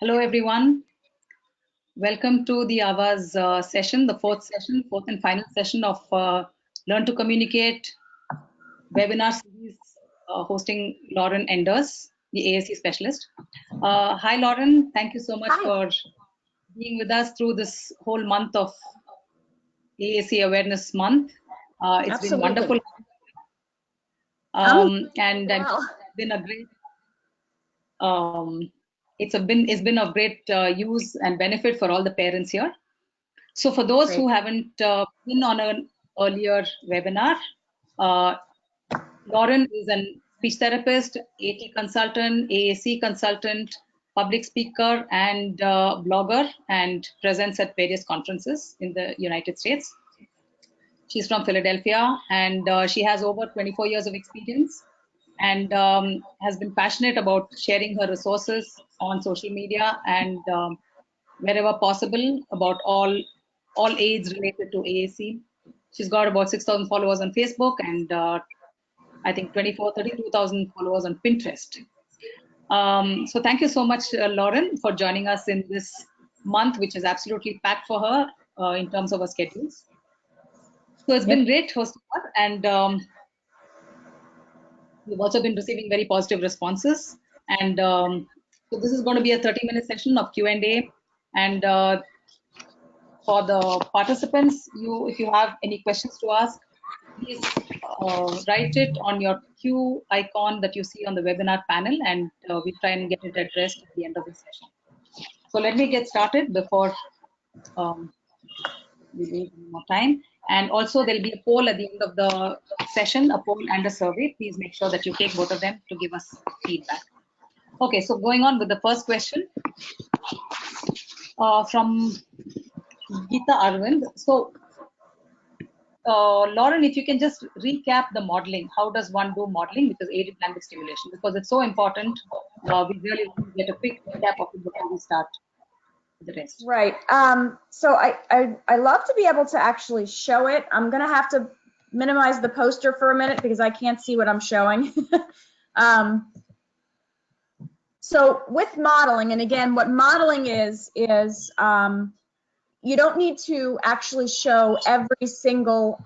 Hello, everyone. Welcome to the Avaz session, the fourth and final session of Learn to Communicate webinar series hosting Lauren Enders, the AAC specialist. Hi, Lauren. Thank you so much for being with us through this whole month of AAC Awareness Month. It's been wonderful. And it's been a great it's been of great use and benefit for all the parents here. So for those who haven't been on an earlier webinar, Lauren is a speech therapist, AT consultant, AAC consultant, public speaker, and blogger, and presents at various conferences in the United States. She's from Philadelphia, and she has over 24 years of experience, and has been passionate about sharing her resources on social media and wherever possible about all aids related to AAC. She's got about 6,000 followers on Facebook and I think 32,000 followers on Pinterest. So thank you so much, Lauren, for joining us in this month, which is absolutely packed for her in terms of her schedules. So it's been great hosting her, and we've also been receiving very positive responses. And so this is going to be a 30-minute session of Q&A. And for the participants, if you have any questions to ask, please write it on your Q icon that you see on the webinar panel, and we try and get it addressed at the end of the session. So let me get started before we leave more time. And also there'll be a poll at the end of the session, a poll and a survey. Please make sure that you take both of them to give us feedback. Okay, so going on with the first question from Geeta Arvind. So Lauren, if you can just recap the modeling, how does one do modeling with this aided language stimulation? Because it's so important. We really want to get a quick recap of it before we start the rest. Right. So I love to be able to actually show it. I'm going to have to minimize the poster for a minute because I can't see what I'm showing. So with modeling, and again, what modeling is you don't need to actually show every single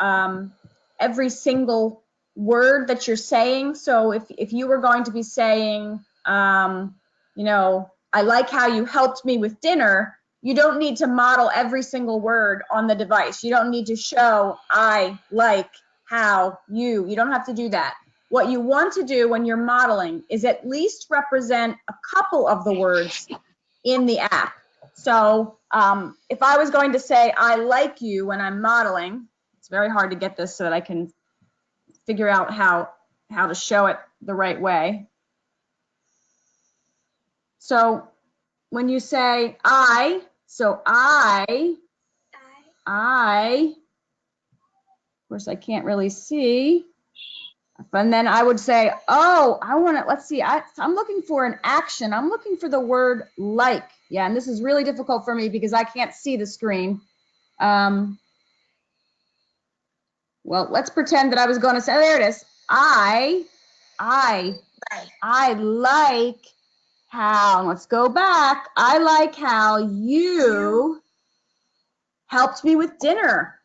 word that you're saying. So if you were going to be saying, you know, I like how you helped me with dinner, you don't need to model every single word on the device. You don't need to show I like how you don't have to do that. What you want to do when you're modeling is at least represent a couple of the words in the app. So if I was going to say I like you when I'm modeling, it's very hard to get this so that I can figure out how to show it the right way. So when you say I, so I, of course I can't really see, and then I would say, oh, I want to, let's see, I'm looking for an action. I'm looking for the word like. Yeah, and this is really difficult for me because I can't see the screen. Well, let's pretend that I was going to say, there it is. I like how, let's go back. I like how you helped me with dinner.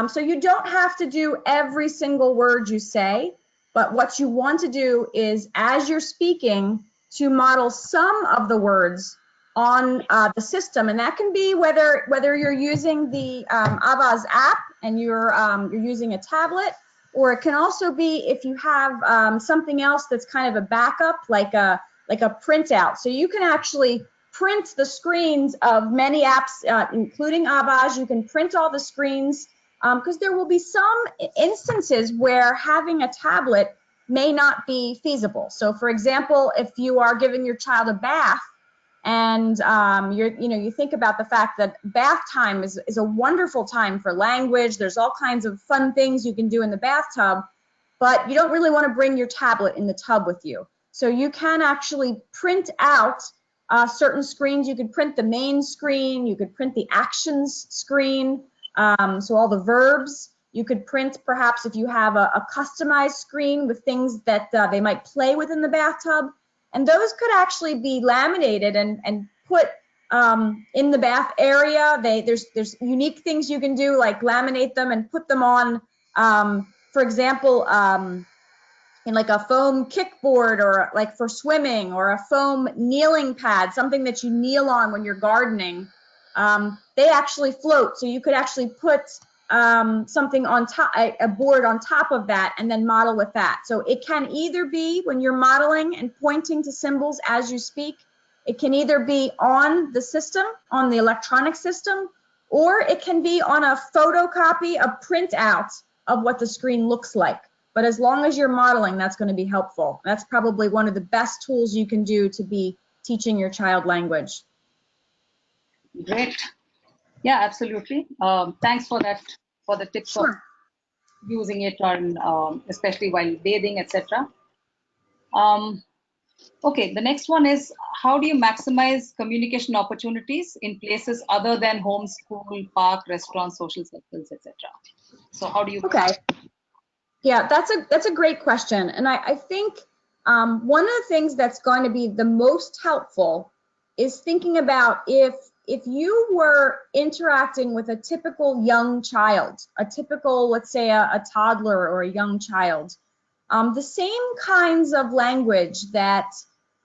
So you don't have to do every single word you say, but what you want to do is, as you're speaking, to model some of the words on the system, and that can be whether you're using the Avaz app and you're using a tablet, or it can also be if you have something else that's kind of a backup, like a printout. So you can actually print the screens of many apps, including Avaz. You can print all the screens because there will be some instances where having a tablet may not be feasible. So for example, if you are giving your child a bath and you think about the fact that bath time is a wonderful time for language. There's all kinds of fun things you can do in the bathtub, but you don't really want to bring your tablet in the tub with you. So you can actually print out certain screens. You could print the main screen, you could print the actions screen, so all the verbs. You could print, perhaps if you have a customized screen with things that they might play with in the bathtub. And those could actually be laminated and put in the bath area. There's unique things you can do, like laminate them and put them on, for example, in like a foam kickboard, or like for swimming, or a foam kneeling pad, something that you kneel on when you're gardening. They actually float, so you could actually put something on top, a board on top of that, and then model with that. So it can either be when you're modeling and pointing to symbols as you speak, it can either be on the system, on the electronic system, or it can be on a photocopy, a printout of what the screen looks like. But as long as you're modeling, that's going to be helpful. That's probably one of the best tools you can do to be teaching your child language. Great. Yeah, absolutely. Thanks for that, for the tips of using it on, especially while bathing, etc. Okay, the next one is, how do you maximize communication opportunities in places other than home, school, park, restaurants, social circles, etc.? So how do you? Okay. Yeah, that's a great question. And I think one of the things that's going to be the most helpful is thinking about if you were interacting with a typical young child, a typical, let's say, a toddler or a young child, the same kinds of language that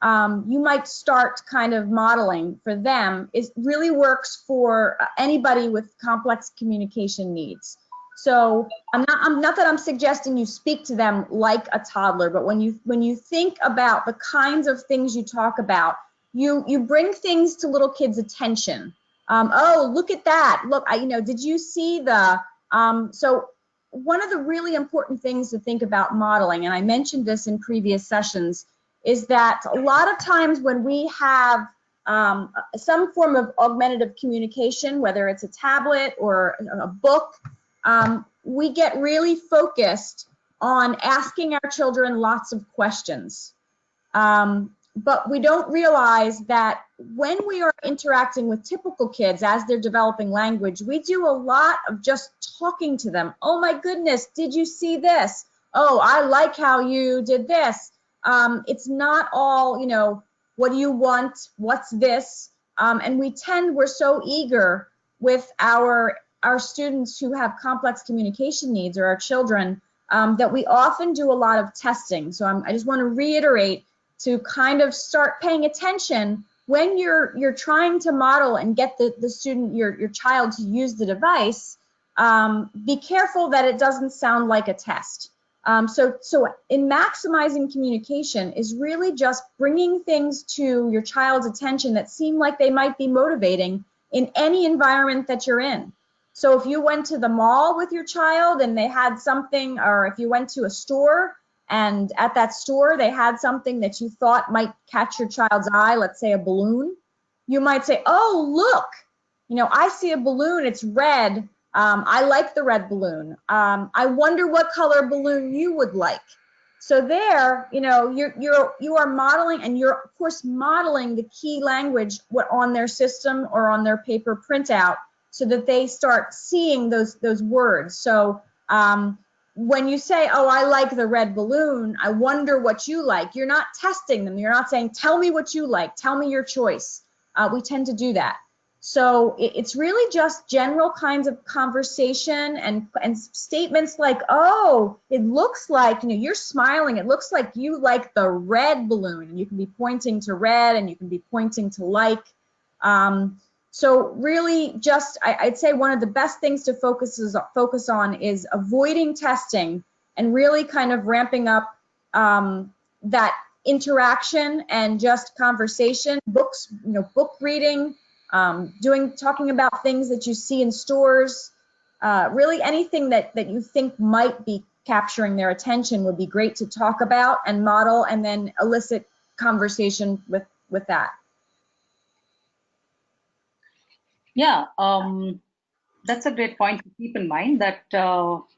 you might start kind of modeling for them really works for anybody with complex communication needs. So I'm not that I'm suggesting you speak to them like a toddler, but when you think about the kinds of things you talk about, you bring things to little kids' attention. Oh, look at that! Look, did you see the? So one of the really important things to think about modeling, and I mentioned this in previous sessions, is that a lot of times when we have some form of augmentative communication, whether it's a tablet or a book, we get really focused on asking our children lots of questions. But we don't realize that when we are interacting with typical kids as they're developing language, we do a lot of just talking to them. Oh my goodness, did you see this? Oh, I like how you did this. It's not all, what do you want? What's this? And we're so eager with our students who have complex communication needs, or our children, that we often do a lot of testing. So I just want to reiterate to kind of start paying attention when you're trying to model and get the student, your child, to use the device. Be careful that it doesn't sound like a test. So in maximizing communication is really just bringing things to your child's attention that seem like they might be motivating in any environment that you're in. So if you went to the mall with your child and they had something, or if you went to a store and at that store they had something that you thought might catch your child's eye, let's say a balloon, you might say, oh, look, I see a balloon, it's red. I like the red balloon. I wonder what color balloon you would like. So there, you are modeling, and you're of course modeling the key language on their system or on their paper printout, so that they start seeing those words. So when you say, oh, I like the red balloon, I wonder what you like, you're not testing them. You're not saying, tell me what you like, tell me your choice. We tend to do that. So it's really just general kinds of conversation and statements like, oh, it looks like, you're smiling, it looks like you like the red balloon. And you can be pointing to red, and you can be pointing to like. So really just, I'd say one of the best things to focus on is avoiding testing and really kind of ramping up that interaction and just conversation, books, book reading, talking about things that you see in stores, really anything that you think might be capturing their attention would be great to talk about and model, and then elicit conversation with that. Yeah, that's a great point to keep in mind, that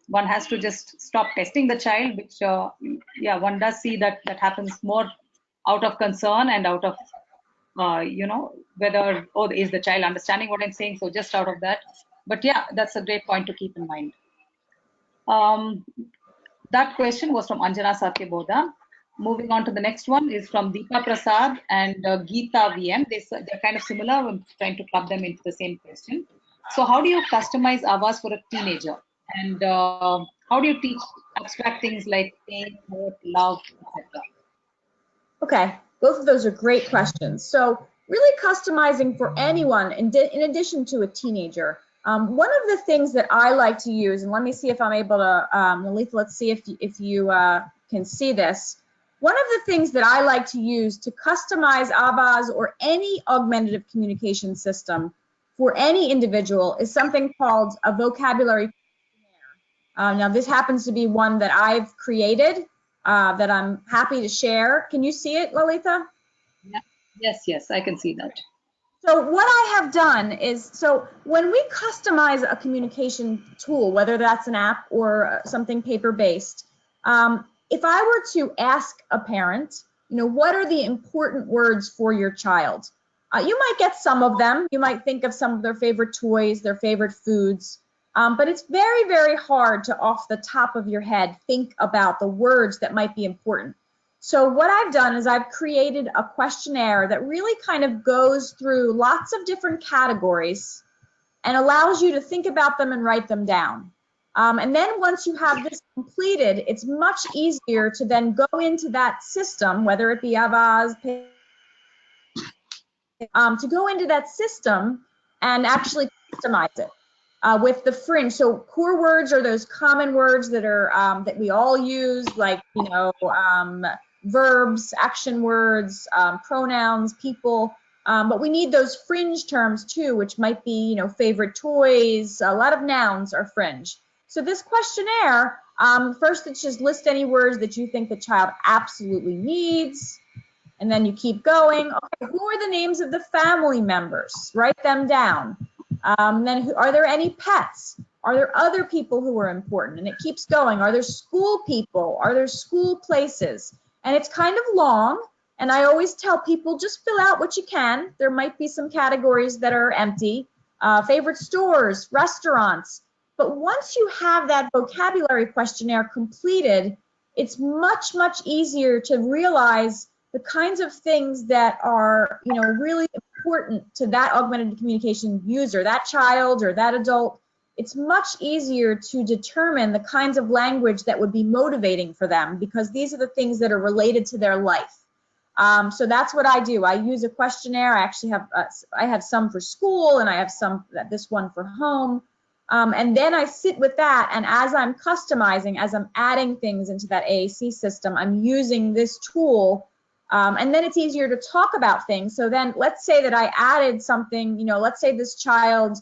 one has to just stop testing the child, which, yeah, one does see that happens more out of concern and out of, whether, oh, is the child understanding what I'm saying? So just out of that. But yeah, that's a great point to keep in mind. That question was from Anjana Satyabodha. Moving on to the next one is from Deepa Prasad and Geeta VM. They're kind of similar. I'm trying to club them into the same question. So how do you customize Avaz for a teenager? And how do you teach abstract things like pain, hurt, love, etc.? Okay, both of those are great questions. So really customizing for anyone in addition to a teenager. One of the things that I like to use, and let me see if I'm able to, Lalitha, let's see if you can see this. One of the things that I like to use to customize Avaz or any augmentative communication system for any individual is something called a vocabulary questionnaire. Now, this happens to be one that I've created that I'm happy to share. Can you see it, Lalitha? Yeah. Yes, yes, I can see that. So what I have done is, so when we customize a communication tool, whether that's an app or something paper-based, if I were to ask a parent, what are the important words for your child? You might get some of them. You might think of some of their favorite toys, their favorite foods, but it's very, very hard to, off the top of your head, think about the words that might be important. So what I've done is I've created a questionnaire that really kind of goes through lots of different categories and allows you to think about them and write them down. And then once you have this completed, it's much easier to then go into that system, whether it be Avaz, to go into that system and actually customize it with the fringe. So core words are those common words that are that we all use, like verbs, action words, pronouns, people. But we need those fringe terms too, which might be favorite toys. A lot of nouns are fringe. So this questionnaire, first it's just list any words that you think the child absolutely needs. And then you keep going. Okay, who are the names of the family members? Write them down. Then are there any pets? Are there other people who are important? And it keeps going. Are there school people? Are there school places? And it's kind of long. And I always tell people, just fill out what you can. There might be some categories that are empty. Favorite stores, restaurants. But once you have that vocabulary questionnaire completed, it's much, much easier to realize the kinds of things that are, really important to that augmented communication user, that child or that adult. It's much easier to determine the kinds of language that would be motivating for them, because these are the things that are related to their life. So that's what I do. I use a questionnaire. I actually have, I have some for school, and I have this one for home. And then I sit with that, and as I'm customizing, as I'm adding things into that AAC system, I'm using this tool. And then it's easier to talk about things. So then let's say that I added something, let's say this child,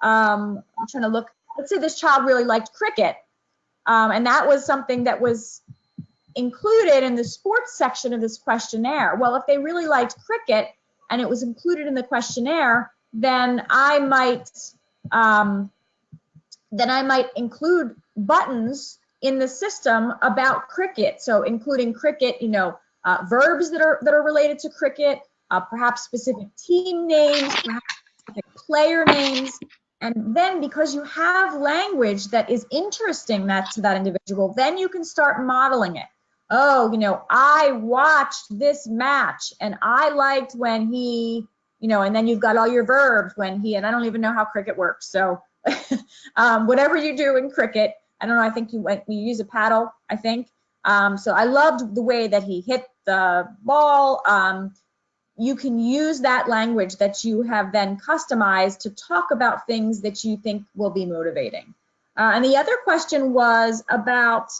I'm trying to look, let's say this child really liked cricket. And that was something that was included in the sports section of this questionnaire. Well, if they really liked cricket and it was included in the questionnaire, then I might include buttons in the system about cricket. So including cricket, verbs that are related to cricket, perhaps specific team names, perhaps specific player names. And then because you have language that is interesting to that individual, then you can start modeling it. Oh, I watched this match and I liked when he, and then you've got all your verbs when he, and I don't even know how cricket works. So whatever you do in cricket, I don't know, I think you use a paddle, I think. So I loved the way that he hit the ball. You can use that language that you have then customized to talk about things that you think will be motivating. And the other question was about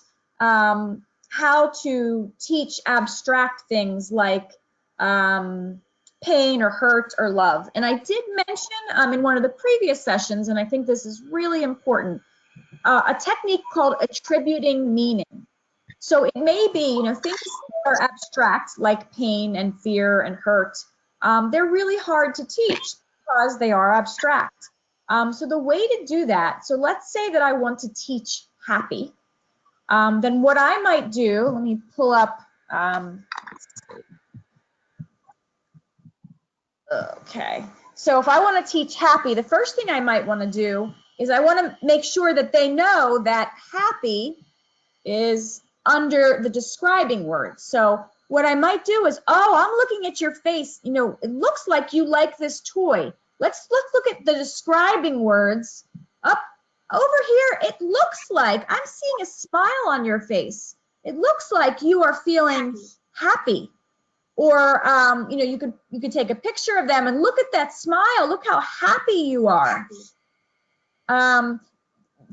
how to teach abstract things like pain or hurt or love. And I did mention in one of the previous sessions, and I think this is really important, a technique called attributing meaning. So it may be, things that are abstract, like pain and fear and hurt, they're really hard to teach because they are abstract. So the way to do that, so let's say that I want to teach happy, then what I might do, let me pull up, okay. So if I want to teach happy, the first thing I might want to do is I want to make sure that they know that happy is under the describing words. So what I might do is, oh, I'm looking at your face. You know, it looks like you like this toy. Let's look at the describing words. Up over here, it looks like I'm seeing a smile on your face. It looks like you are feeling happy. Or you know, you could take a picture of them and look at that smile. Look how happy you are.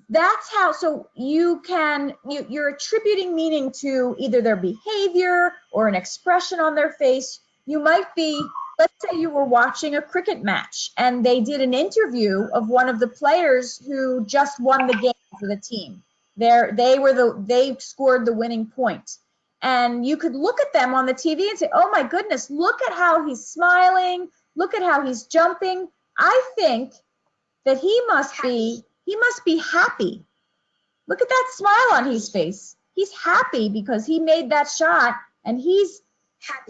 That's how, so you're attributing meaning to either their behavior or an expression on their face. You might be, let's say you were watching a cricket match and they did an interview of one of the players who just won the game for the team. They scored the winning point. And you could look at them on the TV and say, oh my goodness, look at how he's smiling. Look at how he's jumping. I think that he must be happy. Look at that smile on his face. He's happy because he made that shot and he's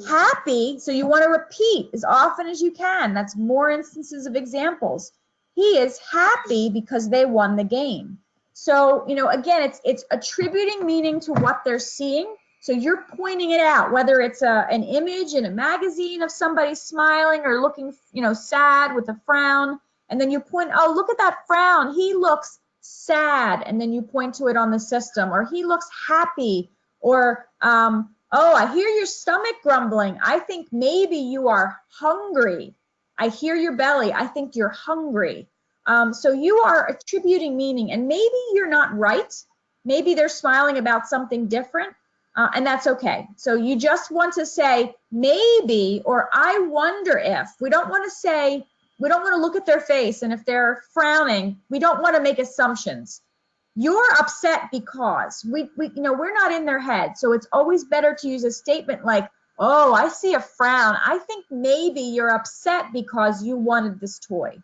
happy. So you want to repeat as often as you can. That's more instances of examples. He is happy because they won the game. So, you know, again, it's attributing meaning to what they're seeing. So you're pointing it out, whether it's an image in a magazine of somebody smiling or looking, you know, sad with a frown. And then you point, oh, look at that frown. He looks sad. And then you point to it on the system. Or he looks happy. Or, oh, I hear your stomach grumbling. I think maybe you are hungry. I hear your belly. I think you're hungry. So you are attributing meaning. And maybe you're not right. Maybe they're smiling about something different. And that's okay. So you just want to say maybe, or I wonder if. We don't want to look at their face, and if they're frowning, we don't want to make assumptions. You're upset because we're not in their head. So it's always better to use a statement like, oh, I see a frown. I think maybe you're upset because you wanted this toy.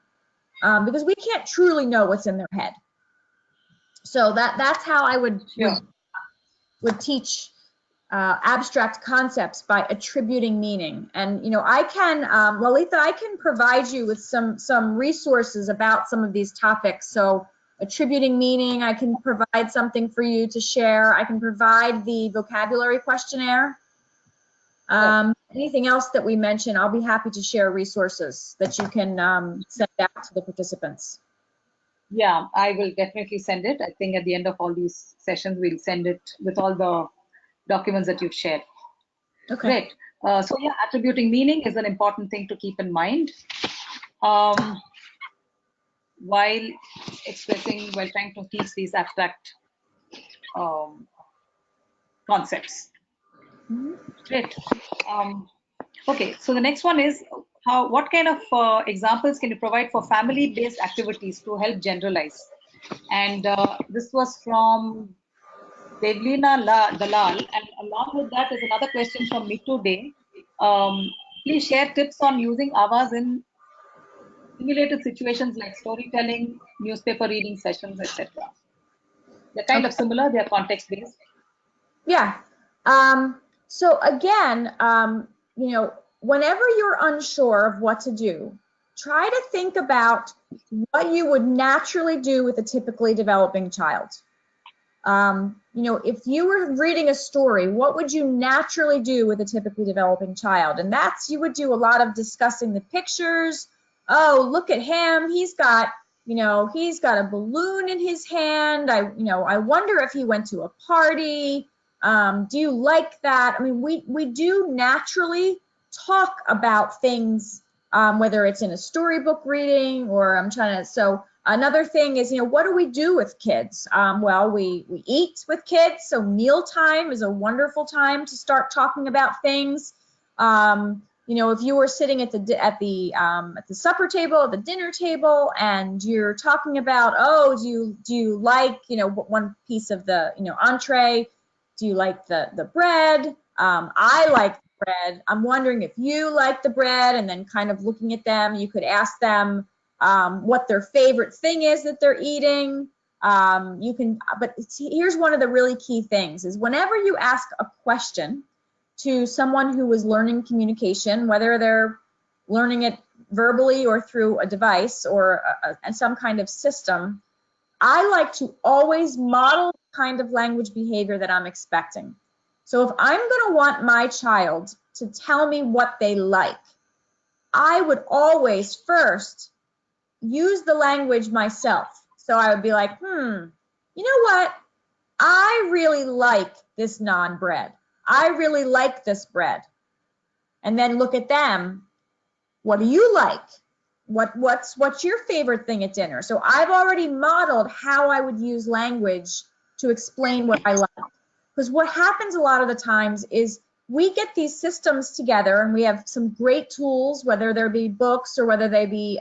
Because we can't truly know what's in their head. So that's how I would teach abstract concepts, by attributing meaning. And, you know, I can, Lalitha, I can provide you with some resources about some of these topics. So attributing meaning, I can provide something for you to share. I can provide the vocabulary questionnaire. Anything else that we mention, I'll be happy to share resources that you can send out to the participants. Yeah, I will definitely send it. I think at the end of all these sessions, we'll send it with all the documents that you've shared. Okay. Great. So yeah, attributing meaning is an important thing to keep in mind while trying to teach these abstract concepts. Great. Okay, so the next one is what kind of examples can you provide for family-based activities to help generalize? And this was from Devlina Dalal, and along with that is another question from Mitu Day. Please share tips on using Avaz in simulated situations like storytelling, newspaper reading sessions, etc. They're kind of similar, they're context-based. Yeah. So again, you know, whenever you're unsure of what to do, try to think about what you would naturally do with a typically developing child. You know, if you were reading a story, what would you naturally do with a typically developing child? And you would do a lot of discussing the pictures. Oh, look at him. He's got a balloon in his hand. I wonder if he went to a party. Do you like that? I mean, we do naturally talk about things, whether it's in a storybook reading or so another thing is, you know, what do we do with kids? Well, we eat with kids. So mealtime is a wonderful time to start talking about things. You know, if you were sitting at the supper table, at the dinner table, and you're talking about, oh, do you like, you know, one piece of the, you know, entree? Do you like the bread? I like bread. I'm wondering if you like the bread, and then kind of looking at them, you could ask them what their favorite thing is that they're eating. But here's one of the really key things is whenever you ask a question to someone who is learning communication, whether they're learning it verbally or through a device or some kind of system, I like to always model the kind of language behavior that I'm expecting. So if I'm going to want my child to tell me what they like, I would always first use the language myself. So I would be like, you know what? I really like this naan bread. I really like this bread. And then look at them. What do you like? What's your favorite thing at dinner? So I've already modeled how I would use language to explain what I like. Because what happens a lot of the times is we get these systems together and we have some great tools, whether there be books or whether they be,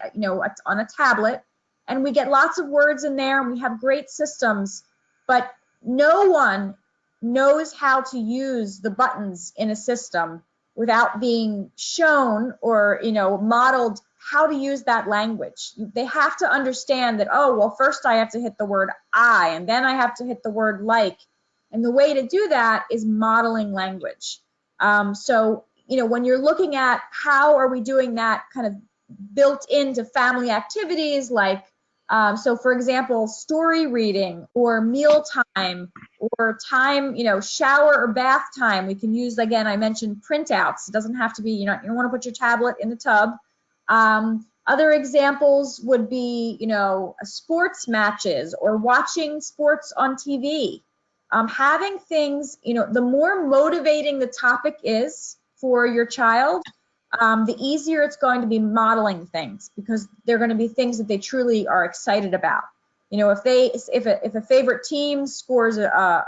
on a tablet, and we get lots of words in there and we have great systems, but no one knows how to use the buttons in a system without being shown or, modeled how to use that language. They have to understand that, oh, well, first I have to hit the word I, and then I have to hit the word like. And the way to do that is modeling language. So, when you're looking at how are we doing that kind of built into family activities, like, so for example, story reading or mealtime or time, shower or bath time. We can use, again, I mentioned printouts. It doesn't have to be, you don't want to put your tablet in the tub. Other examples would be, sports matches or watching sports on TV. Having things, the more motivating the topic is for your child, the easier it's going to be modeling things, because they're going to be things that they truly are excited about. If a favorite team scores a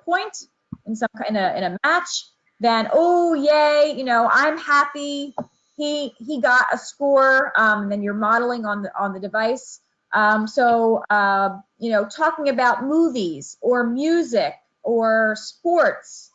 point in in a match, then, oh yay, I'm happy he got a score. Then you're modeling on the device. Talking about movies or music or sports.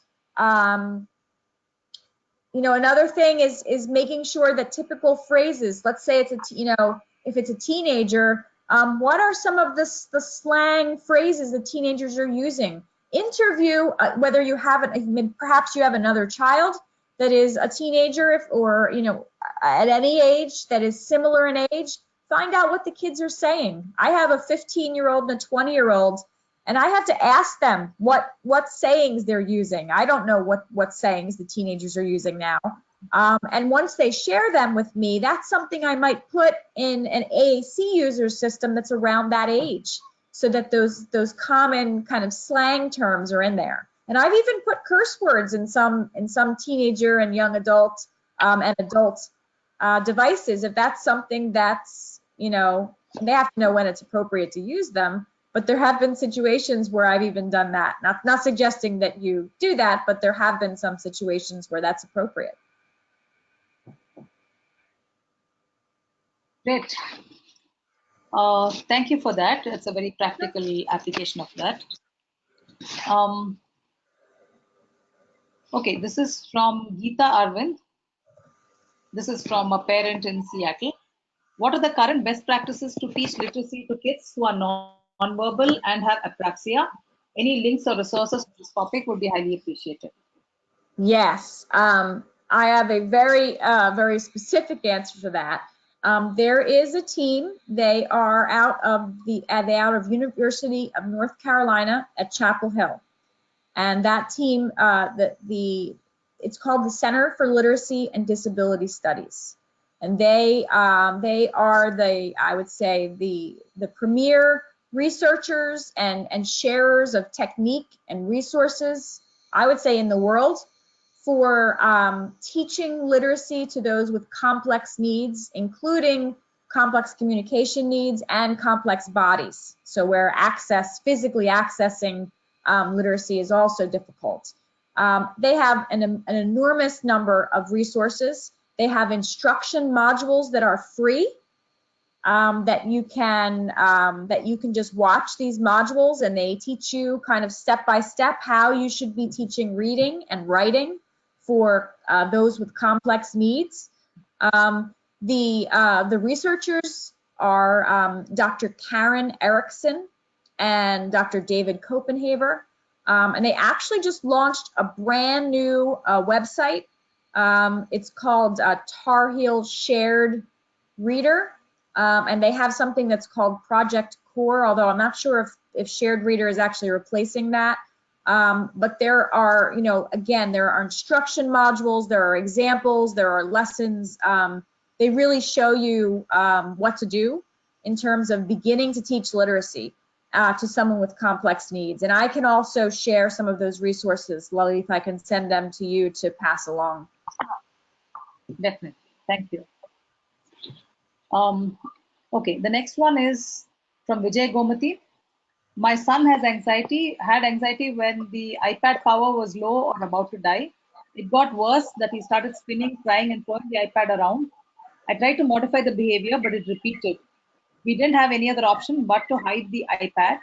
Another thing is making sure that typical phrases, let's say it's if it's a teenager, what are some of the slang phrases that teenagers are using? Interview, whether you have perhaps you have another child that is a teenager, at any age that is similar in age, find out what the kids are saying. I have a 15-year-old and a 20-year-old, and I have to ask them what sayings they're using. I don't know what sayings the teenagers are using now. And once they share them with me, that's something I might put in an AAC user system that's around that age, so that those common kind of slang terms are in there. And I've even put curse words in some teenager and young adult and adult devices, if that's something that's, they have to know when it's appropriate to use them. But there have been situations where I've even done that. Not suggesting that you do that, but there have been some situations where that's appropriate. Great. Thank you for that. It's a very practical application of that. Okay, this is from Geeta Arvind. This is from a parent in Seattle. What are the current best practices to teach literacy to kids who are non-verbal and have apraxia? Any links or resources to this topic would be highly appreciated. Yes, I have a very, very specific answer to that. There is a team. They are out of University of North Carolina at Chapel Hill, and that team, it's called the Center for Literacy and Disability Studies, and they are I would say the premier researchers and sharers of technique and resources, I would say, in the world for teaching literacy to those with complex needs, including complex communication needs and complex bodies. So where physically accessing literacy is also difficult. They have an enormous number of resources. They have instruction modules that are free, that you can just watch these modules, and they teach you kind of step by step how you should be teaching reading and writing for those with complex needs. The researchers are Dr. Karen Erickson and Dr. David Copenhaver, and they actually just launched a brand new website. It's called Tar Heel Shared Reader. and they have something that's called Project Core, although I'm not sure if Shared Reader is actually replacing that. But there are, again, there are instruction modules, there are examples, there are lessons. They really show you what to do in terms of beginning to teach literacy to someone with complex needs. And I can also share some of those resources, Lali, if I can send them to you to pass along. Definitely. Thank you. Okay, the next one is from Vijay Gomati. My son had anxiety when the iPad power was low or about to die. It got worse that he started spinning, crying, and throwing the iPad around. I tried to modify the behavior, but it repeated. We didn't have any other option but to hide the iPad.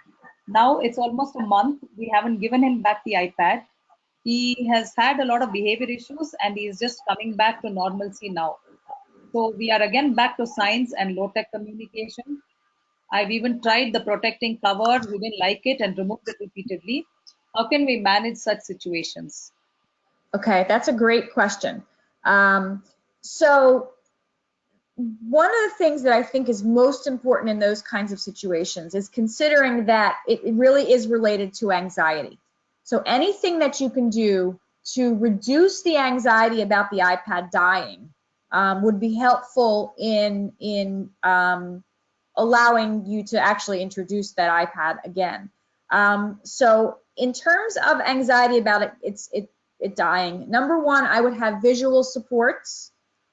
Now it's almost a month. We haven't given him back the iPad. He has had a lot of behavior issues and he is just coming back to normalcy now. So we are again back to science and low-tech communication. I've even tried the protecting cover. We didn't like it and removed it repeatedly. How can we manage such situations? Okay, that's a great question. So one of the things that I think is most important in those kinds of situations is considering that it really is related to anxiety. So anything that you can do to reduce the anxiety about the iPad dying would be helpful in allowing you to actually introduce that iPad again. So in terms of anxiety about it dying, number one, I would have visual supports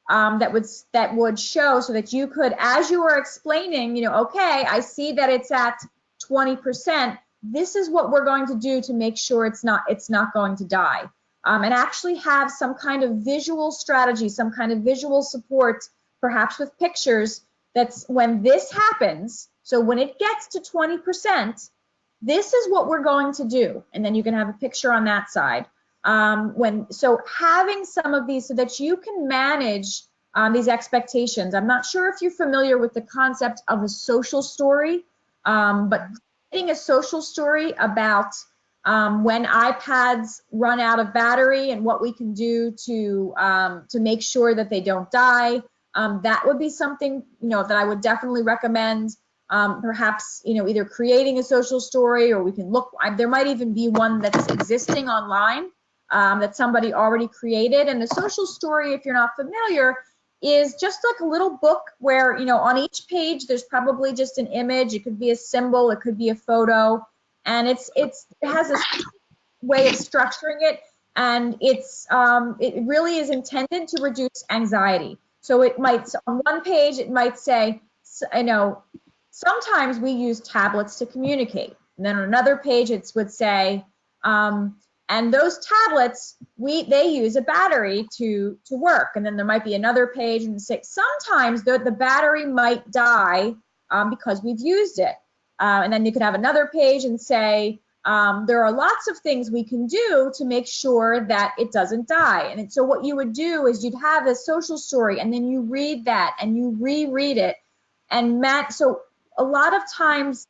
that would show, so that you could, as you are explaining, okay, I see that it's at 20%. This is what we're going to do to make sure it's not going to die, and actually have some kind of visual strategy, some kind of visual support, perhaps with pictures. That's when this happens. So when it gets to 20%, this is what we're going to do, and then you can have a picture on that side. So having some of these so that you can manage these expectations. I'm not sure if you're familiar with the concept of a social story, but creating a social story about when iPads run out of battery and what we can do to make sure that they don't die. That would be something that I would definitely recommend. Perhaps either creating a social story, or we can look. There might even be one that's existing online that somebody already created. And the social story, if you're not familiar, is just like a little book where on each page there's probably just an image. It could be a symbol, it could be a photo, and it has a way of structuring it, and it really is intended to reduce anxiety. So it might, on one page, it might say, sometimes we use tablets to communicate. And then on another page, it would say, and those tablets, they use a battery to work. And then there might be another page and say, sometimes the battery might die because we've used it. And then you could have another page and say, there are lots of things we can do to make sure that it doesn't die. And so what you would do is you'd have a social story, and then you read that and you reread it. And so a lot of times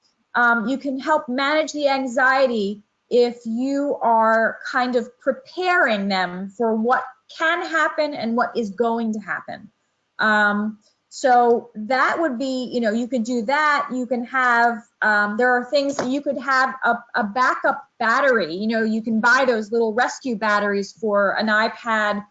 you can help manage the anxiety if you are kind of preparing them for what can happen and what is going to happen. So that would be, you could do that. You can have, there are things that you could have a backup battery. You can buy those little rescue batteries for an iPad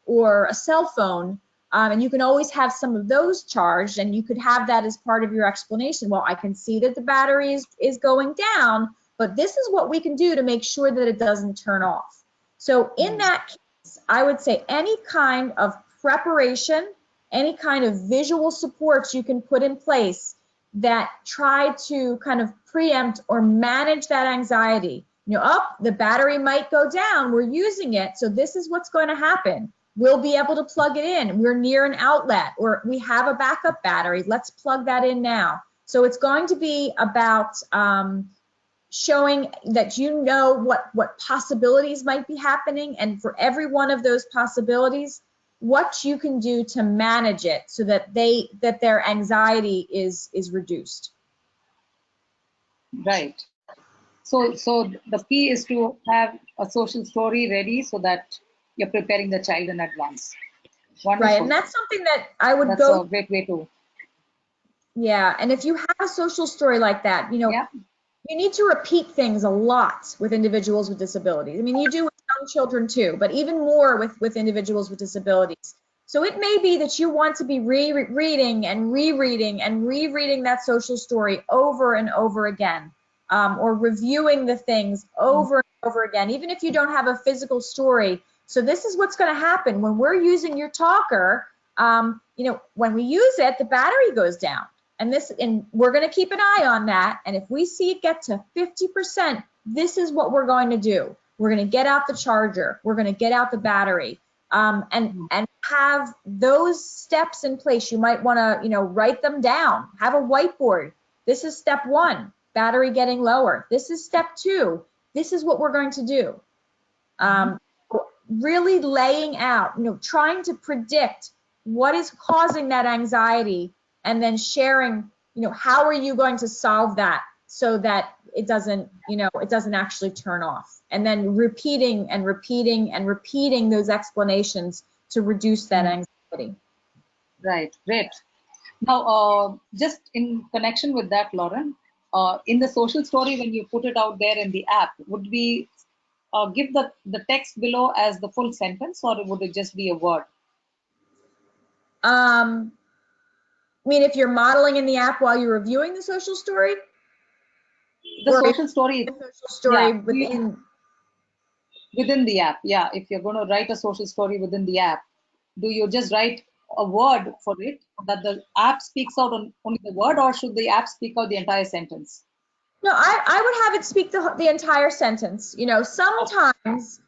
or a cell phone. And you can always have some of those charged, and you could have that as part of your explanation. Well, I can see that the battery is going down, but this is what we can do to make sure that it doesn't turn off. So in that case, I would say any kind of preparation, any kind of visual supports you can put in place that try to kind of preempt or manage that anxiety. The battery might go down, we're using it, so this is what's going to happen. We'll be able to plug it in. We're near an outlet, or we have a backup battery. Let's plug that in now. So it's going to be about showing that what possibilities might be happening, and for every one of those possibilities, what you can do to manage it so that their anxiety is reduced. Right. So the key is to have a social story ready so that you're preparing the child in advance. Wonderful. Right, and that's something that I would That's a great way to. Yeah, and if you have a social story like that, Yeah. you need to repeat things a lot with individuals with disabilities. I mean, you do with young children too, but even more with individuals with disabilities. So it may be that you want to be rereading and rereading and rereading that social story over and over again, or reviewing the things over and over again, even if you don't have a physical story. So this is what's going to happen when we're using your talker. When we use it, the battery goes down. And we're going to keep an eye on that. And if we see it get to 50%, this is what we're going to do. We're going to get out the charger. We're going to get out the battery, and have those steps in place. You might want to, write them down. Have a whiteboard. This is step 1, battery getting lower. This is step 2. This is what we're going to do. Really laying out, trying to predict what is causing that anxiety, and then sharing, how are you going to solve that so that it doesn't actually turn off, and then repeating and repeating and repeating those explanations to reduce that anxiety. Right, great. Now, just in connection with that, Lauren, in the social story, when you put it out there in the app, would we give the text below as the full sentence, or would it just be a word? I mean, if you're modeling in the app while you're reviewing the social story? The social story, the social story yeah, within the app, yeah. If you're going to write a social story within the app, do you just write a word for it that the app speaks out on only the word, or should the app speak out the entire sentence? No, I would have it speak the entire sentence. Sometimes,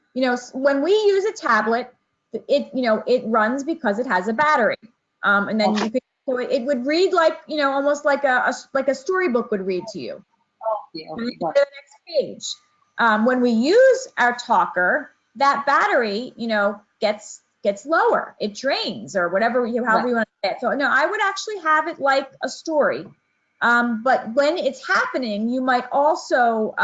when we use a tablet, it runs because it has a battery. And then Okay. so it would read like, almost like a storybook would read to you. Okay, And then okay, go got to it. the next page. When we use our talker, that battery, gets lower. It drains, or whatever however you want to say it. So no, I would actually have it like a story. But when it's happening, you might also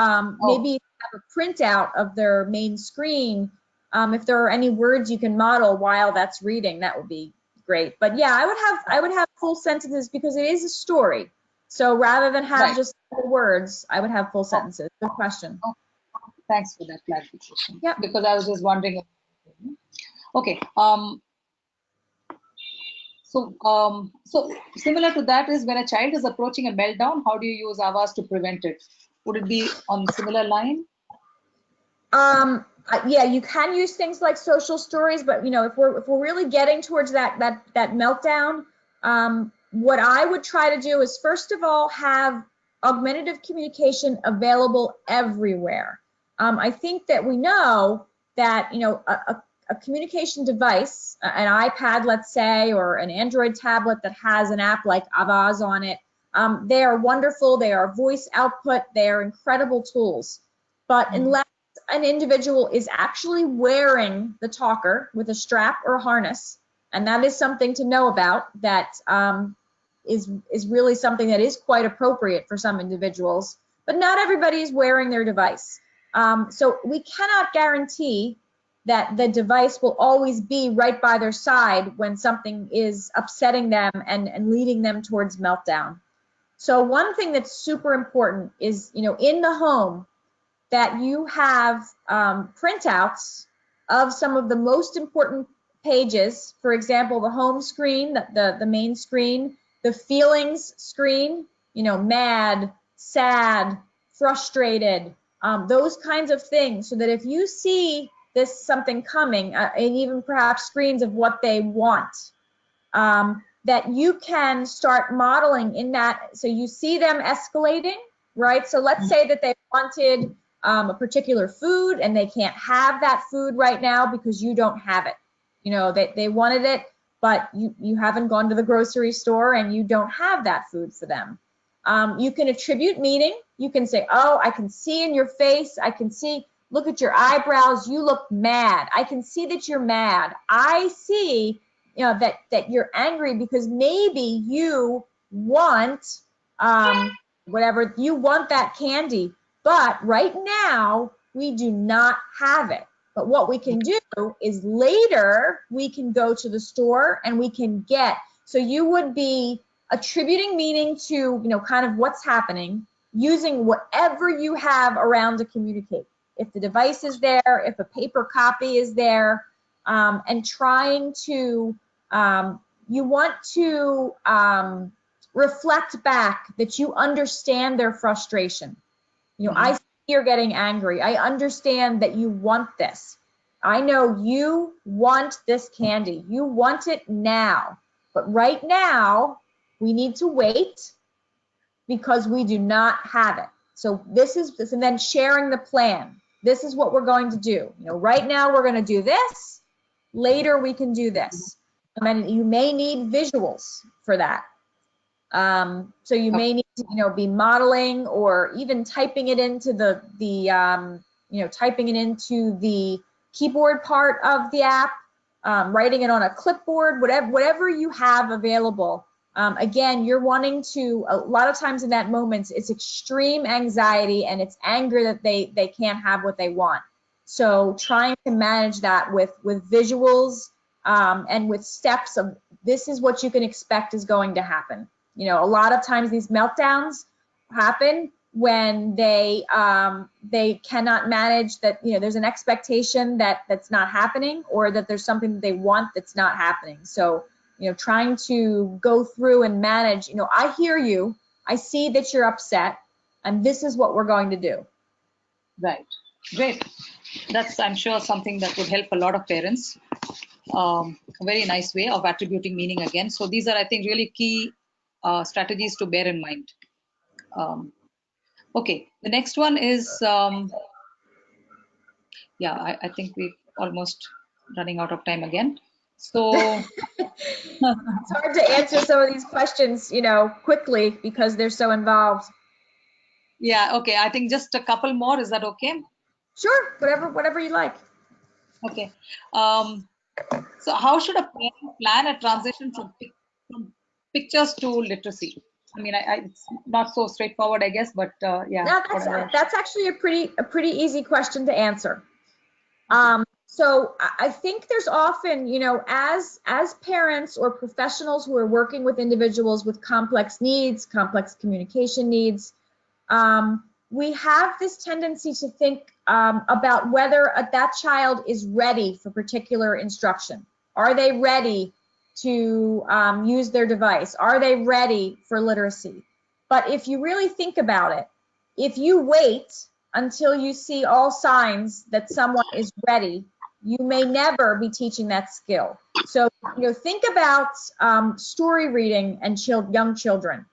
maybe have a printout of their main screen. If there are any words you can model while that's reading, that would be great. But yeah, I would have full sentences because it is a story. So rather than have just words, I would have full sentences. Good question. Oh, thanks for that clarification. Yep. Because I was just wondering. Okay. So similar to that is when a child is approaching a meltdown, how do you use Avaz to prevent it? Would it be on similar line? Yeah, you can use things like social stories, but if we're really getting towards that meltdown, what I would try to do is, first of all, have augmentative communication available everywhere. I think that we know that a communication device, an iPad, let's say, or an Android tablet that has an app like Avaz on it, they are wonderful. They are voice output. They are incredible tools. But unless an individual is actually wearing the talker with a strap or a harness, and that is something to know about, that is really something that is quite appropriate for some individuals, but not everybody is wearing their device. So we cannot guarantee that the device will always be right by their side when something is upsetting them and leading them towards meltdown. So one thing that's super important is, in the home, that you have printouts of some of the most important pages. For example, the home screen, the main screen, the feelings screen, mad, sad, frustrated, those kinds of things, so that if you see something coming, and even perhaps screens of what they want, that you can start modeling in that. So you see them escalating, right? So let's say that they wanted a particular food and they can't have that food right now because you don't have it. They wanted it, but you haven't gone to the grocery store and you don't have that food for them. You can attribute meaning. You can say, oh, I can see in your face. I can see, look at your eyebrows. You look mad. I can see that you're mad. I see that you're angry because maybe you want whatever, you want that candy, but right now we do not have it. But what we can do is later we can go to the store and we can get, so you would be attributing meaning to, you know, kind of what's happening, using whatever you have around to communicate. If the device is there, if a paper copy is there, and trying to, you want to reflect back that you understand their frustration. You know, I see you're getting angry. I understand that you want this. I know you want this candy. You want it now. But right now, we need to wait because we do not have it. So this is this, and then sharing the plan. This is what we're going to do. You know, right now we're going to do this. Later we can do this. And you may need visuals for that. So you may need to, you know, be modeling or even typing it into you know, typing it into the keyboard part of the app, writing it on a clipboard, whatever you have available. Again, you're wanting to, a lot of times in that moment, it's extreme anxiety and it's anger that they can't have what they want. So trying to manage that with visuals and with steps of this is what you can expect is going to happen. You know, a lot of times these meltdowns happen when they cannot manage that, you know, there's an expectation that's not happening, or that there's something that they want that's not happening. So, you know, trying to go through and manage, you know, I hear you, I see that you're upset, and this is what we're going to do. Right. Great. That's, I'm sure, something that would help a lot of parents. A very nice way of attributing meaning again. So these are, I think, really key strategies to bear in mind. Okay, the next one is, yeah, I think we're almost running out of time again. So it's hard to answer some of these questions, you know, quickly because they're so involved. Yeah, okay, I think just a couple more. Is that okay? Sure, whatever you like. Okay. So how should a parent plan a transition from pictures to literacy? I mean, it's not so straightforward, I guess, but yeah. No, that's actually a pretty easy question to answer. So I think there's often, you know, as parents or professionals who are working with individuals with complex needs, complex communication needs, we have this tendency to think about whether that child is ready for particular instruction. Are they ready to use their device? Are they ready for literacy? But if you really think about it, if you wait until you see all signs that someone is ready, you may never be teaching that skill. So, you know, think about story reading and young children.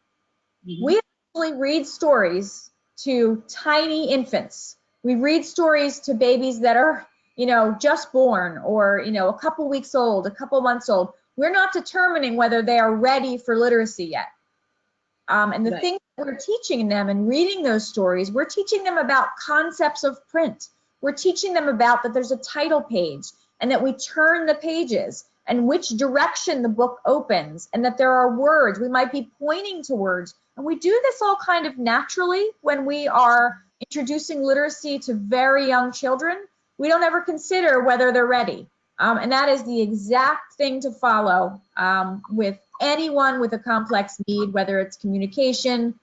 We actually read stories to tiny infants. We read stories to babies that are, you know, just born, or, you know, a couple weeks old, a couple months old. We're not determining whether they are ready for literacy yet. And the thing that we're teaching them and reading those stories, we're teaching them about concepts of print. We're teaching them about that there's a title page and that we turn the pages and which direction the book opens, and that there are words. We might be pointing to words. And we do this all kind of naturally when we are introducing literacy to very young children. We don't ever consider whether they're ready. And that is the exact thing to follow with anyone with a complex need, whether it's communication,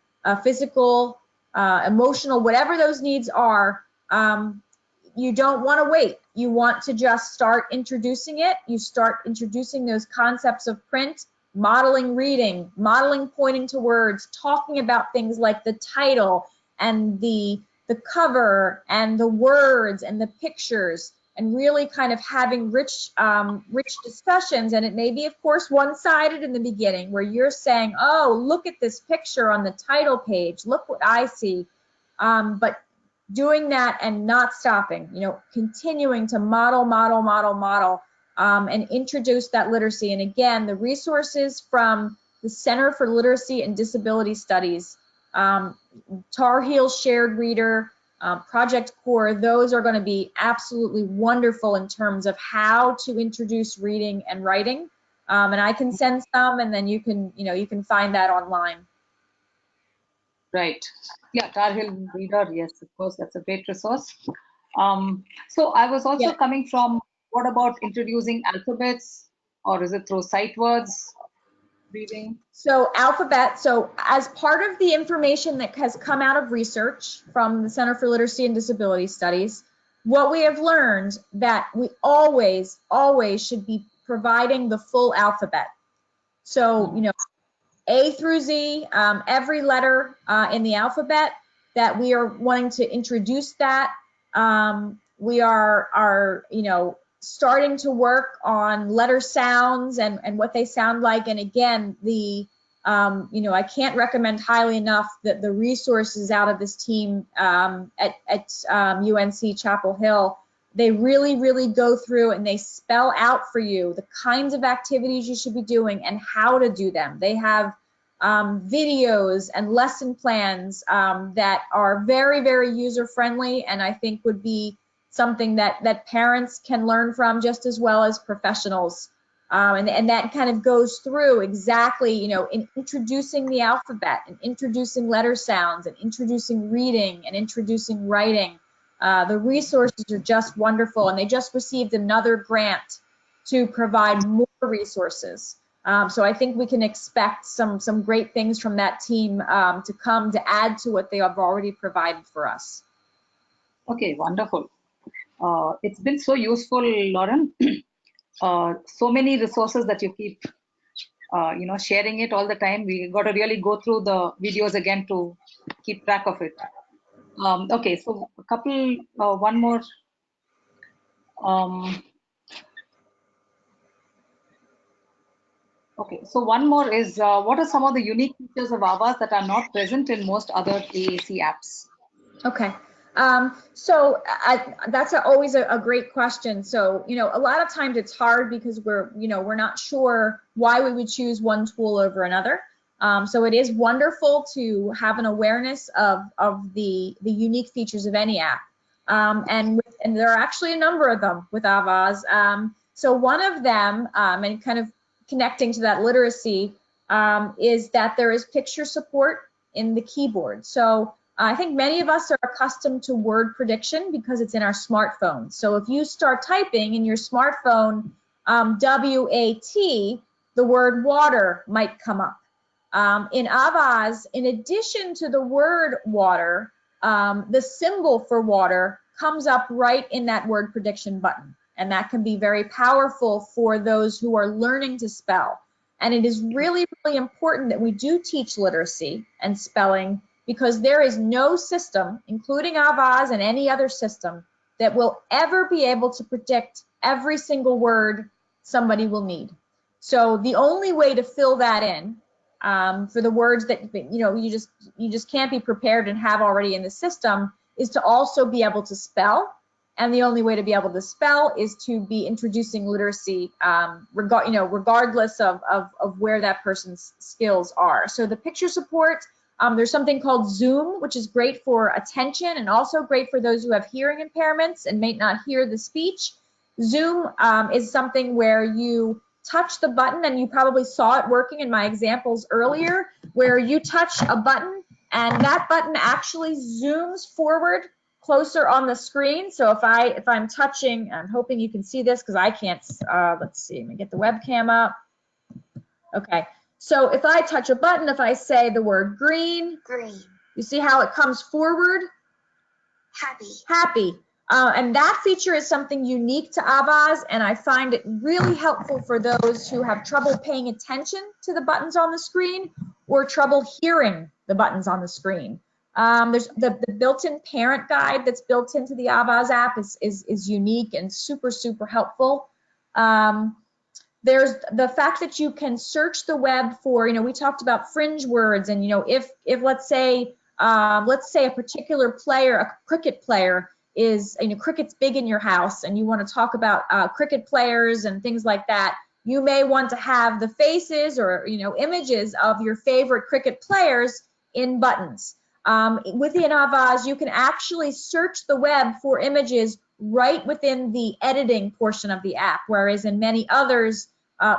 physical, emotional, whatever those needs are. You don't want to wait. You want to just start introducing it. You start introducing those concepts of print, modeling reading, modeling pointing to words, talking about things like the title and the cover and the words and the pictures, and really kind of having rich discussions. And it may be, of course, one-sided in the beginning, where you're saying, oh, look at this picture on the title page. Look what I see. But doing that and not stopping, you know, continuing to model, and introduce that literacy. And again, the resources from the Center for Literacy and Disability Studies, Tar Heel Shared Reader, Project Core, those are going to be absolutely wonderful in terms of how to introduce reading and writing. And I can send some, and then you can find that online. Right. Yeah, Tar Heel Reader, yes, of course, that's a great resource. So I was also coming from, what about introducing alphabets, or is it through sight words? Reading. So alphabet, so as part of the information that has come out of research from the Center for Literacy and Disability Studies, what we have learned that we always should be providing the full alphabet. So, you know, A through Z, every letter in the alphabet, that we are wanting to introduce that. We are, you know, starting to work on letter sounds and what they sound like. And again, the, you know, I can't recommend highly enough that the resources out of this team at UNC Chapel Hill. They really go through and they spell out for you the kinds of activities you should be doing and how to do them. They have videos and lesson plans that are very user friendly, and I think would be something that parents can learn from just as well as professionals. And that kind of goes through exactly, you know, in introducing the alphabet and introducing letter sounds and introducing reading and introducing writing. The resources are just wonderful, and they just received another grant to provide more resources. So I think we can expect some great things from that team to come to add to what they have already provided for us. Okay, wonderful. It's been so useful, Lauren. So many resources that you keep, you know, sharing it all the time. We got to really go through the videos again to keep track of it. Okay, so a couple, one more. Okay, so one more is, what are some of the unique features of Avaz that are not present in most other AAC apps? Okay, so that's always a great question. So, you know, a lot of times it's hard because we're not sure why we would choose one tool over another. So it is wonderful to have an awareness of the unique features of any app. And there are actually a number of them with Avaz. So one of them, and kind of connecting to that literacy, is that there is picture support in the keyboard. So I think many of us are accustomed to word prediction because it's in our smartphone. So if you start typing in your smartphone, W-A-T, the word water might come up. In Avaz, in addition to the word water, the symbol for water comes up right in that word prediction button. And that can be very powerful for those who are learning to spell. And it is really important that we do teach literacy and spelling, because there is no system, including Avaz and any other system, that will ever be able to predict every single word somebody will need. So the only way to fill that in for the words that you just can't be prepared and have already in the system is to also be able to spell. And the only way to be able to spell is to be introducing literacy, regardless of where that person's skills are. So the picture support, there's something called Zoom, which is great for attention and also great for those who have hearing impairments and may not hear the speech. Zoom is something where you touch the button, and you probably saw it working in my examples earlier, where you touch a button and that button actually zooms forward closer on the screen. So if I'm touching, I'm hoping you can see this because I can't, let's see, let me get the webcam up. Okay, so if I touch a button, if I say the word green, you see how it comes forward? Happy. And that feature is something unique to Avaz, and I find it really helpful for those who have trouble paying attention to the buttons on the screen or trouble hearing the buttons on the screen. There's the built-in parent guide that's built into the Avaz app is unique and super helpful. There's the fact that you can search the web for, we talked about fringe words, and if let's say a particular player, a cricket player, is, cricket's big in your house and you want to talk about cricket players and things like that, you may want to have the faces or images of your favorite cricket players in buttons. Within Avaz, you can actually search the web for images right within the editing portion of the app, whereas in many others,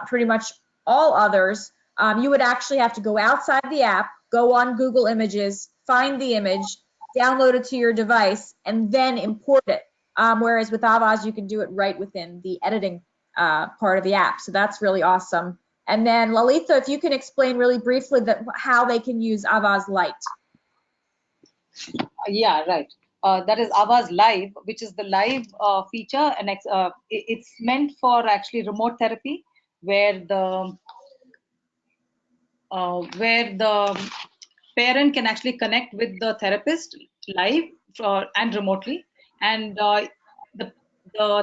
pretty much all others, you would actually have to go outside the app, go on Google Images, find the image, download it to your device, and then import it. Whereas with Avaz, you can do it right within the editing part of the app. So that's really awesome. And then Lalitha, if you can explain really briefly how they can use Avaz Lite. Yeah, right. That is Avaz Live, which is the live feature, and it's meant for actually remote therapy, where the parent can actually connect with the therapist live and remotely, and the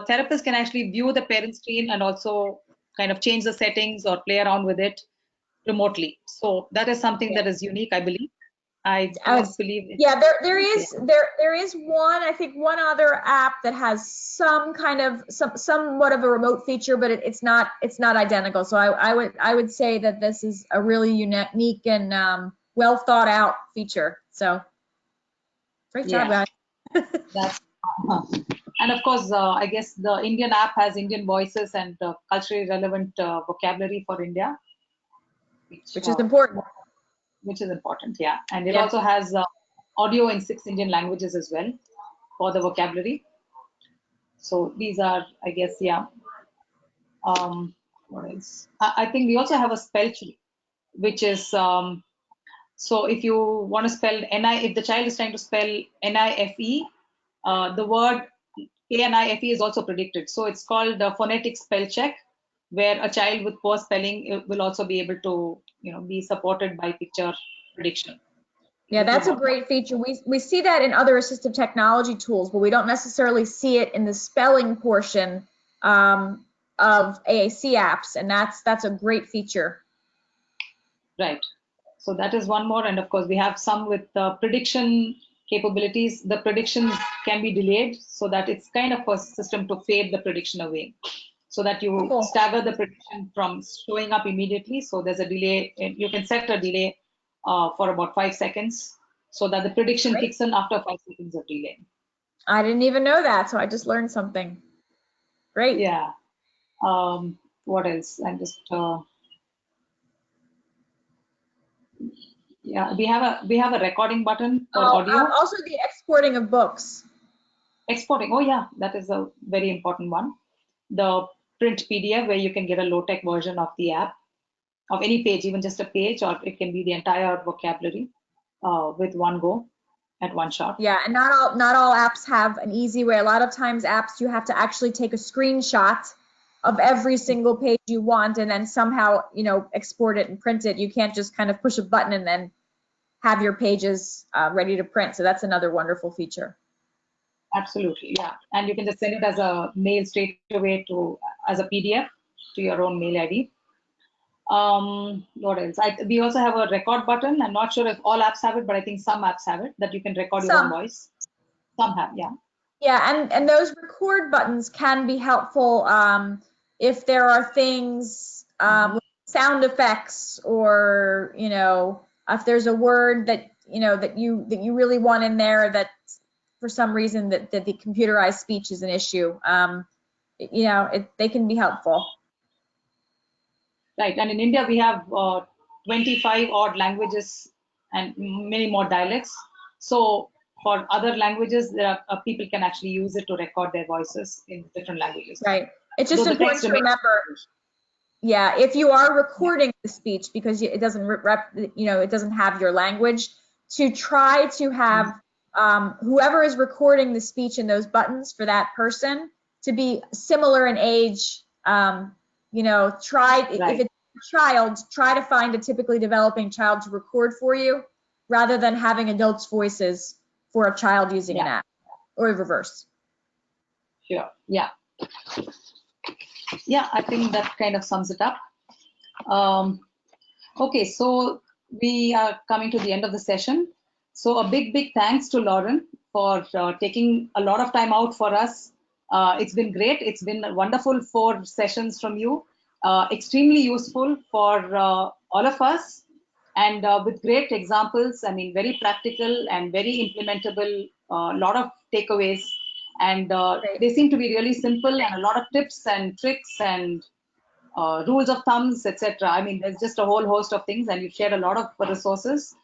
therapist can actually view the parent screen and also kind of change the settings or play around with it remotely. So that is something that is unique, I believe. I don't believe it. Yeah, there is one, I think one other app that has some kind of somewhat of a remote feature, but it's not identical. So I would say that this is a really unique and well thought out feature. So great job, guys. That's and of course, I guess the Indian app has Indian voices and culturally relevant vocabulary for India, which is important. Which is important, yeah. And it also has audio in 6 Indian languages as well for the vocabulary. So these are, I guess, yeah. What else? I think we also have a spell tree, which is so if you want to spell if the child is trying to spell NIFE, the word KNIFE is also predicted. So it's called the phonetic spell check, where a child with poor spelling will also be able to, be supported by picture prediction. Yeah, that's a great feature. We see that in other assistive technology tools, but we don't necessarily see it in the spelling portion of AAC apps, and that's a great feature. Right. So that is one more, and of course we have some with prediction capabilities. The predictions can be delayed, so that it's kind of a system to fade the prediction away, so that you stagger the prediction from showing up immediately. So there's a delay, and you can set a delay for about 5 seconds, so that the prediction kicks in after 5 seconds of delay. I didn't even know that, so I just learned something. Great. Yeah. What else? I'm just yeah, we have a recording button for audio. Also the exporting of books. Exporting, oh yeah, that is a very important one. The print PDF, where you can get a low-tech version of the app, of any page, even just a page, or it can be the entire vocabulary with one go at one shot. Yeah, and not all apps have an easy way. A lot of times apps, you have to actually take a screenshot of every single page you want and then somehow, export it and print it. You can't just kind of push a button and then have your pages ready to print. So that's another wonderful feature. Absolutely, yeah. And you can just send it as a mail straight away as a PDF to your own mail ID. What else? We also have a record button. I'm not sure if all apps have it, but I think some apps have it, that you can record your own voice. Some have, yeah. Yeah, and those record buttons can be helpful if there are things, sound effects, or if there's a word that that you really want in there that for some reason that the computerized speech is an issue. They can be helpful. Right, and in India we have 25 odd languages and many more dialects. So for other languages, people can actually use it to record their voices in different languages. Right. It's just important to remember. Yeah, if you are recording the speech, because it doesn't it doesn't have your language, to try to have whoever is recording the speech in those buttons for that person to be similar in age. If it's a child, try to find a typically developing child to record for you, rather than having adults' voices for a child using an app, or reverse. Sure. Yeah. Yeah, I think that kind of sums it up. Okay, so we are coming to the end of the session. So a big thanks to Lauren for taking a lot of time out for us. It's been great. It's been a wonderful 4 sessions from you. Extremely useful for all of us, and with great examples. I mean, very practical and very implementable. A lot of takeaways, and they seem to be really simple, and a lot of tips and tricks and rules of thumbs, etc. I mean, there's just a whole host of things, and you've shared a lot of resources,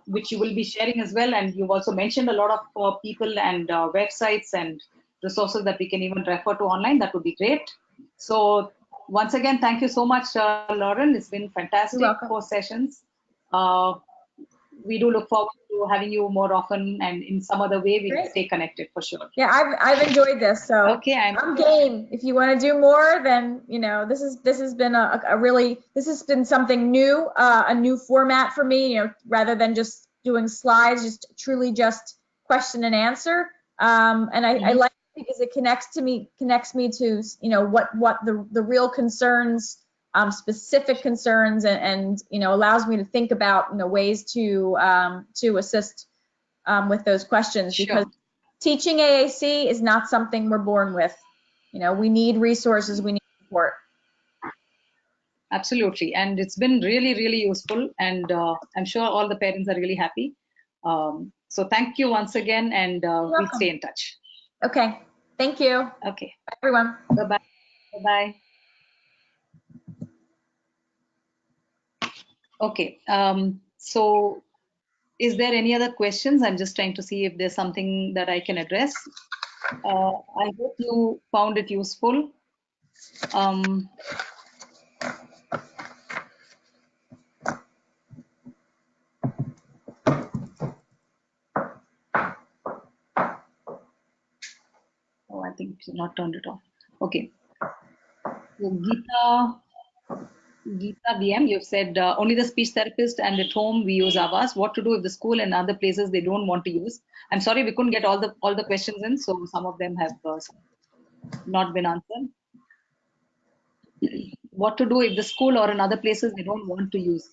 which you will be sharing as well. And you've also mentioned a lot of people and websites and resources that we can even refer to online. That would be great. So once again, thank you so much, Lauren. It's been fantastic. You're welcome. 4 sessions. We do look forward to having you more often, and in some other way we will stay connected for sure. Yeah, I've enjoyed this. So okay, I'm game. If you want to do more, then this has been this has been something new, a new format for me. Rather than just doing slides, just question and answer. And I like it because it connects me to what the real concerns, specific concerns, and allows me to think about ways to assist with those questions. Sure. Because teaching AAC is not something we're born with. We need resources, we need support. Absolutely, and it's been really, really useful, and I'm sure all the parents are really happy. So thank you once again, and we'll stay in touch. Okay, thank you. Okay. Bye, everyone. Bye-bye. Bye-bye. Okay, so is there any other questions? I'm just trying to see if there's something that I can address. I hope you found it useful. Oh, I think you've not turned it off. Okay. So Geeta VM, you've said only the speech therapist and at home we use Avaz. What to do if the school and other places they don't want to use? I'm sorry we couldn't get all the questions in, so some of them have not been answered. What to do if the school or in other places they don't want to use,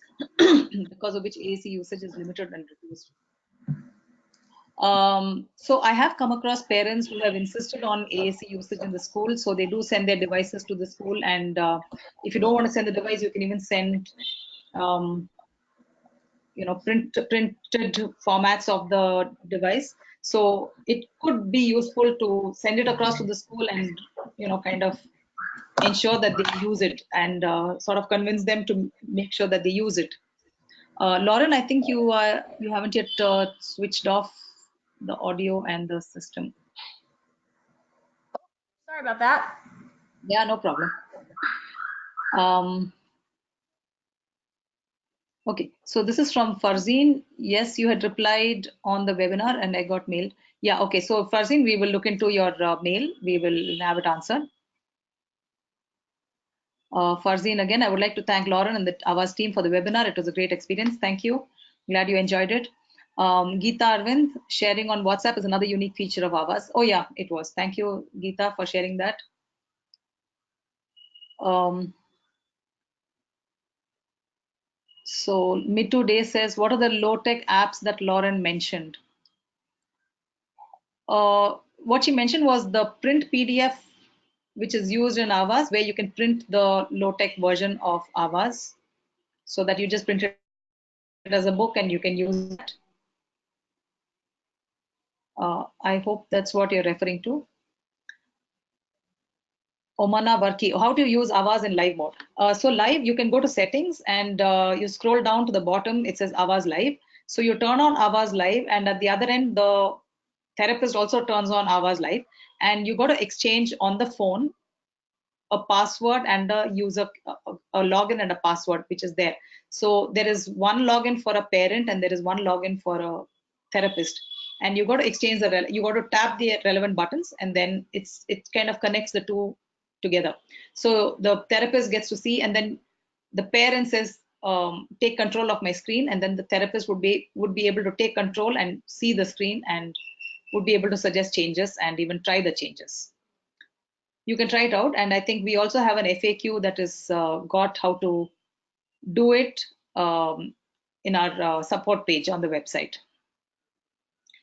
because of which AAC usage is limited and reduced. So I have come across parents who have insisted on AAC usage in the school, so they do send their devices to the school, and if you don't want to send the device, you can even send printed formats of the device. So it could be useful to send it across to the school and kind of ensure that they use it, and sort of convince them to make sure that they use it. Lauren, I think you haven't yet switched off the audio and the system. Sorry about that. Yeah, no problem. Okay, so this is from Farzeen. Yes, you had replied on the webinar and I got mailed. Yeah, okay, so Farzeen, we will look into your mail. We will have it answered. Farzeen, again, I would like to thank Lauren and the Avaz team for the webinar. It was a great experience. Thank you. Glad you enjoyed it. Geeta Arvind, sharing on WhatsApp is another unique feature of Avaz. Oh yeah, it was. Thank you, Geeta, for sharing that. So Mitu Day says, what are the low-tech apps that Lauren mentioned? What she mentioned was the print PDF, which is used in Avaz, where you can print the low-tech version of Avaz, so that you just print it as a book and you can use it. I hope that's what you're referring to. Omana Barki, how to use Avaz in live mode. So live, you can go to settings and you scroll down to the bottom, it says Avaz live. So you turn on Avaz live, and at the other end, the therapist also turns on Avaz live, and you got to exchange on the phone a password and a user, a login and a password, which is there. So there is one login for a parent and there is one login for a therapist, and you got to exchange you got to tap the relevant buttons, and then it kind of connects the two together. So the therapist gets to see, and then the parent says, take control of my screen, and then the therapist would be able to take control and see the screen and would be able to suggest changes and even try the changes. You can try it out, and I think we also have an FAQ that is got how to do it in our support page on the website.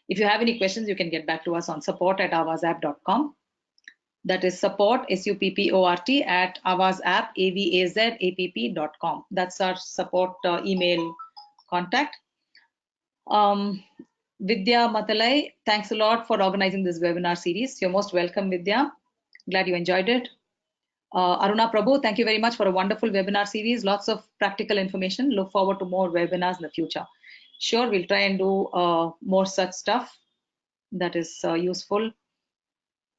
If you have any questions, you can get back to us on support@avazapp.com. That is support, SUPPORT, at avazapp, AVAZAPP.com. That's our support email contact. Vidya Matalai, thanks a lot for organizing this webinar series. You're most welcome, Vidya. Glad you enjoyed it. Aruna Prabhu, thank you very much for a wonderful webinar series. Lots of practical information. Look forward to more webinars in the future. Sure, we'll try and do more such stuff that is useful.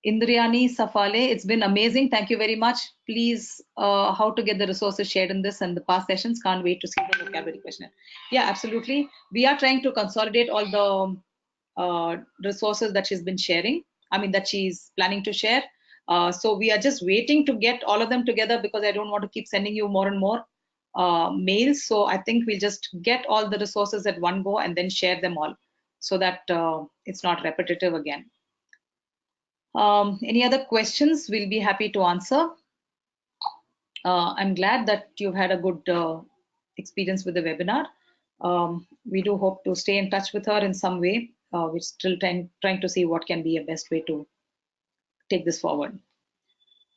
Indriani Safale, it's been amazing. Thank you very much. Please, how to get the resources shared in this and the past sessions. Can't wait to see the vocabulary questionnaire. Yeah, absolutely. We are trying to consolidate all the resources that she's been sharing. I mean, that she's planning to share. So we are just waiting to get all of them together because I don't want to keep sending you more and more mails. So I think we'll just get all the resources at one go and then share them all so that it's not repetitive again. Any other questions? We'll be happy to answer. I'm glad that you've had a good experience with the webinar. We do hope to stay in touch with her in some way. We're still trying to see what can be a best way to take this forward.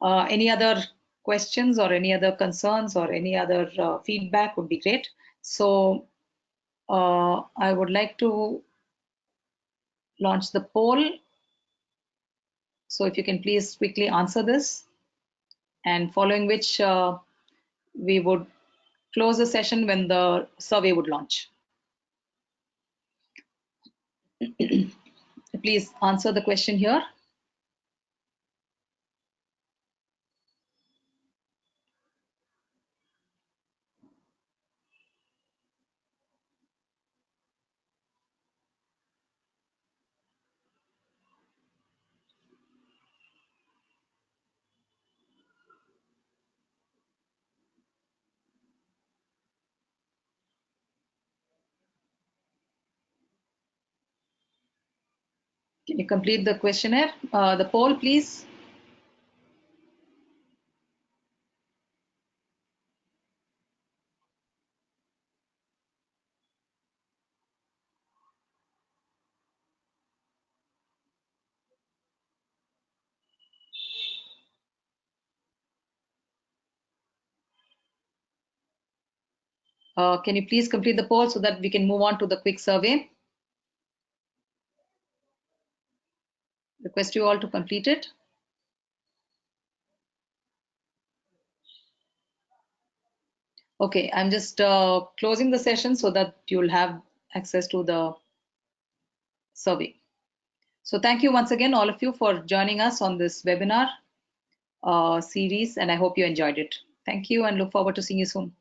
Any other questions or any other concerns or any other feedback would be great. So I would like to launch the poll. So if you can please quickly answer this, and following which we would close the session when the survey would launch. Please answer the question here. Can you complete the questionnaire, the poll, please? Can you please complete the poll so that we can move on to the quick survey? Request you all to complete it. Okay, I'm just closing the session so that you'll have access to the survey. So thank you once again, all of you, for joining us on this webinar series, and I hope you enjoyed it. Thank you and look forward to seeing you soon.